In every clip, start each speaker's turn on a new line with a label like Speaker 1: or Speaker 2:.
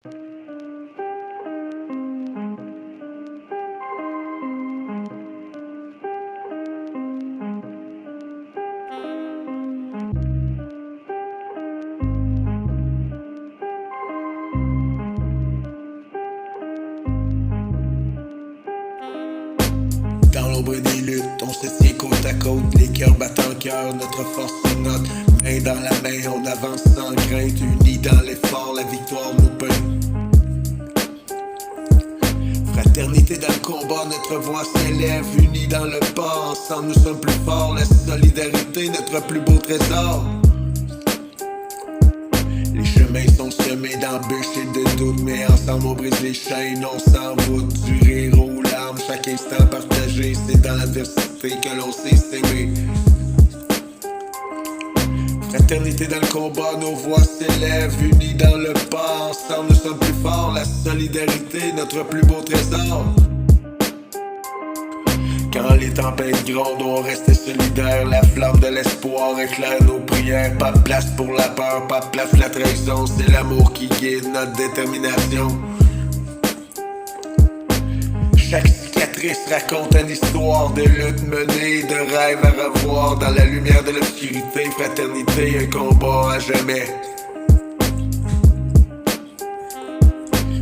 Speaker 1: Dans l'ombre des luttes, on se tient côte à côte, les cœurs battent en cœur, notre force se note. Main dans la main, on avance sans crainte, unis dans l'effort, la victoire nous peint. Fraternité dans le combat, notre voix s'élève, unis dans le pas, ensemble nous sommes plus forts, la solidarité, notre plus beau trésor. Les chemins sont semés d'embûches et de doutes, mais ensemble on brise les chaînes, on s'envoûte du rire aux larmes, chaque instant partagé, c'est dans l'adversité que l'on sait s'aimer. Fraternité dans le combat, nos voix s'élèvent, unis dans le pas, ensemble nous sommes plus forts, la solidarité, notre plus beau trésor. Quand les tempêtes grondent, on reste solidaires, la flamme de l'espoir éclaire nos prières. Pas de place pour la peur, pas de place pour la trahison, c'est l'amour qui guide notre détermination. Chaque cicatrice raconte une histoire de lutte menée, de rêve à revoir. Dans la lumière de l'obscurité, fraternité, un combat à jamais.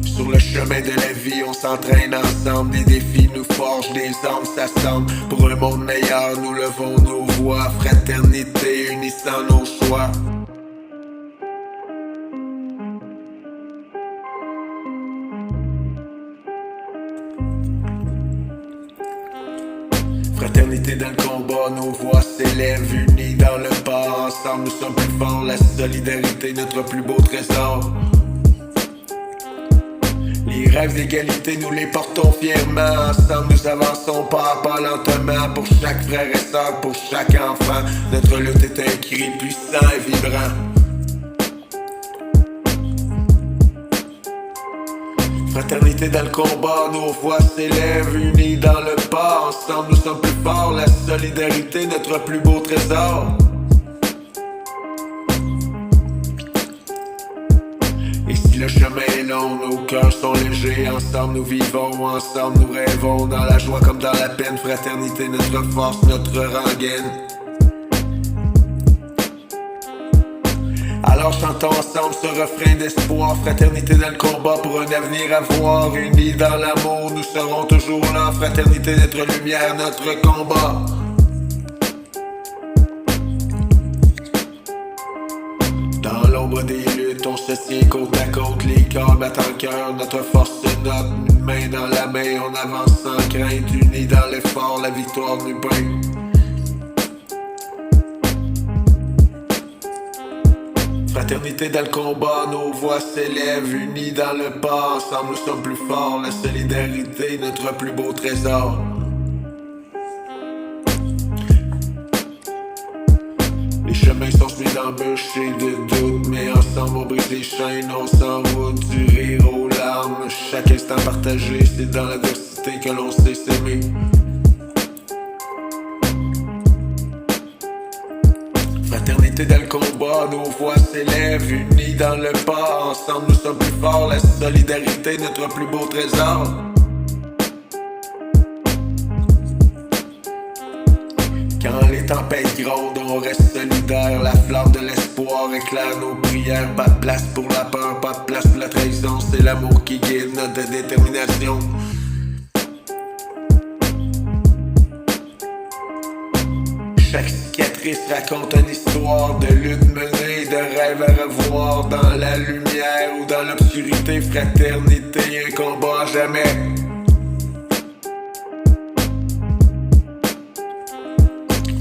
Speaker 1: Sur le chemin de la vie, on s'entraîne ensemble, des défis nous forgent, des armes s'assemblent. Pour un monde meilleur, nous levons nos voix, fraternité unissant nos choix. Fraternité dans le combat, nos voix s'élèvent, unis dans le pas, ensemble nous sommes plus forts, la solidarité, notre plus beau trésor. Les rêves d'égalité, nous les portons fièrement, ensemble nous avançons pas à pas lentement, pour chaque frère et sœur, pour chaque enfant, notre lutte est un cri puissant et vibrant. Fraternité dans le combat, nos voix s'élèvent, unis dans le pas, ensemble nous sommes plus forts, la solidarité, notre plus beau trésor. Et si le chemin est long, nos cœurs sont légers, ensemble nous vivons, ensemble nous rêvons, dans la joie comme dans la peine, fraternité, notre force, notre rengaine. Alors chantons ensemble ce refrain d'espoir, fraternité dans le combat pour un avenir à voir, unis dans l'amour, nous serons toujours là, fraternité, notre lumière, notre combat. Dans l'ombre des luttes, on se tient côte à côte, les cœurs battent en cœur, notre force se note, une main dans la main, on avance sans crainte, unis dans l'effort, la victoire nous peint. Fraternité dans le combat, nos voix s'élèvent, unis dans le pas, ensemble nous sommes plus forts, la solidarité, notre plus beau trésor. Les chemins sont semés d'embûches et de doutes, mais ensemble on brise les chaînes, on s'envoûte du rire aux larmes, chaque instant partagé, c'est dans l'adversité que l'on sait s'aimer. Fraternité dans le combat, nos voix s'élèvent, unis dans le pas, ensemble nous sommes plus forts, la solidarité, notre plus beau trésor. Quand les tempêtes grondent, on reste solidaires, la flamme de l'espoir éclaire nos prières. Pas de place pour la peur, pas de place pour la trahison, c'est l'amour qui guide notre détermination. Chaque cicatrice raconte une histoire de lutte menée, de rêve à revoir. Dans la lumière ou dans l'obscurité, fraternité, un combat à jamais.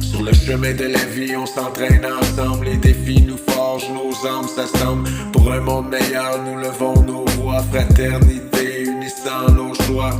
Speaker 1: Sur le chemin de la vie, on s'entraîne ensemble, les défis nous forgent, nos âmes s'assemblent. Pour un monde meilleur, nous levons nos voix, fraternité, unissant nos choix.